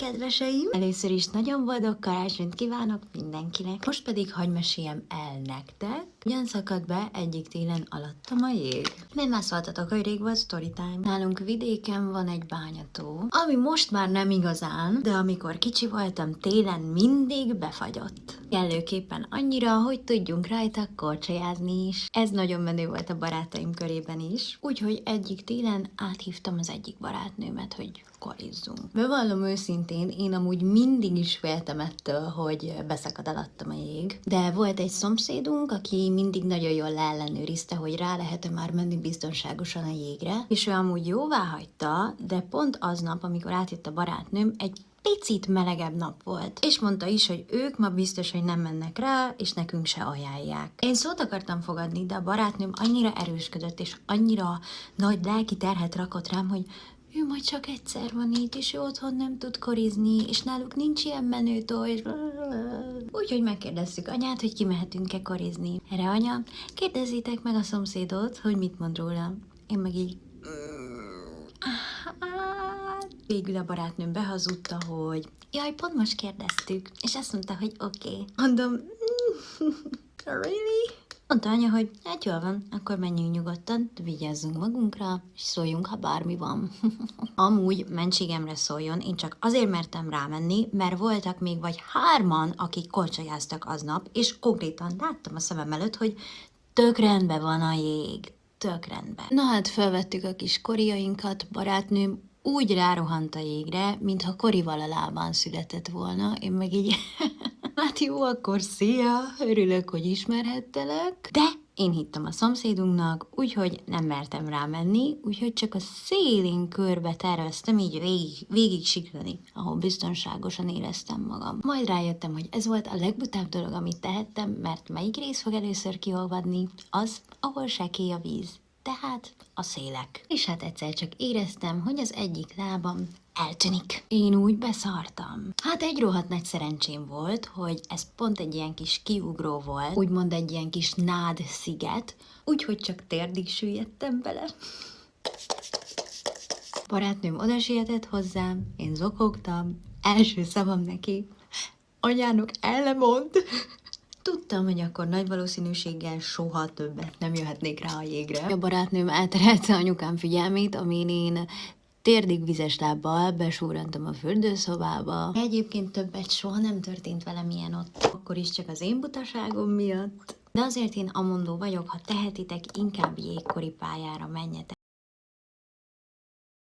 kedveseim! Először is nagyon boldog karácsonyt kívánok mindenkinek. Most pedig hadd meséljem el nektek, hogyan szakadt be egyik télen alattam a jég. Nem már szóltatok, hogy rég volt storytime. Nálunk vidéken van egy bányató, ami most már nem igazán, de amikor kicsi voltam, télen mindig befagyott. Kellőképpen annyira, hogy tudjunk rajta korcsolyázni is. Ez nagyon menő volt a barátaim körében is. Úgyhogy egyik télen áthívtam az egyik barátnőmet, hogy korizzunk. Bevallom őszintén, én amúgy mindig is féltem ettől, hogy beszakad alattam a jég. De volt egy szomszédunk, aki mindig nagyon jól leellenőrizte, hogy rá lehet-e már menni biztonságosan a jégre, és ő amúgy jóvá hagyta, de pont aznap, amikor átjött a barátnőm, egy picit melegebb nap volt. És mondta is, hogy ők ma biztos, hogy nem mennek rá, és nekünk se ajánlják. Én szót akartam fogadni, de a barátnőm annyira erősködött, és annyira nagy lelki terhet rakott rám, hogy ő majd csak egyszer van itt, és ő otthon nem tud korizni, és náluk nincs ilyen menőtó, és úgyhogy megkérdeztük anyát, hogy kimehetünk-e korizni. Erre anya, kérdezzétek meg a szomszédot, hogy mit mond róla. Én meg így... Végül a barátnőm behazudta, hogy jaj, pont most kérdeztük, és azt mondta, hogy oké. Mondom, really? Mondta anya, hogy hát jól van, akkor menjünk nyugodtan, vigyázzunk magunkra, és szóljunk, ha bármi van. Amúgy mentségemre szóljon, én csak azért mertem rámenni, mert voltak még vagy 3-an, akik korcsolyáztak aznap, és konkrétan láttam a szemem előtt, hogy tök rendben van a jég. Tök rendben. Na hát felvettük a kis koriainkat, barátnőm úgy rárohant a jégre, mintha korival a lábán született volna. Én meg így, hát jó, akkor szia, örülök, hogy ismerhettelek. De én hittem a szomszédunknak, úgyhogy nem mertem rámenni, úgyhogy csak a szélén körbe terveztem így végig siklani, ahol biztonságosan éreztem magam. Majd rájöttem, hogy ez volt a legbutább dolog, amit tehettem, mert melyik rész fog először kiolvadni? Az, ahol sekély a víz. Tehát a szélek. És hát egyszer csak éreztem, hogy az egyik lábam eltűnik. Én úgy beszartam. Hát egy rohadt nagy szerencsém volt, hogy ez pont egy ilyen kis kiugró volt, úgymond egy ilyen kis nád sziget, úgyhogy csak térdig süllyedtem bele. Barátnőm oda sietett hozzám, én zokogtam, első szavam neki, anyának ellemond. Tudtam, hogy akkor nagy valószínűséggel soha többet nem jöhetnék rá a jégre. A barátnőm elterelte anyukám figyelmét, amin én térdig vizes lábbal besúrantam a fürdőszobába. Egyébként többet soha nem történt velem ilyen ott. Akkor is csak az én butaságom miatt. De azért én amondó vagyok, ha tehetitek, inkább jégkoripályára menjetek.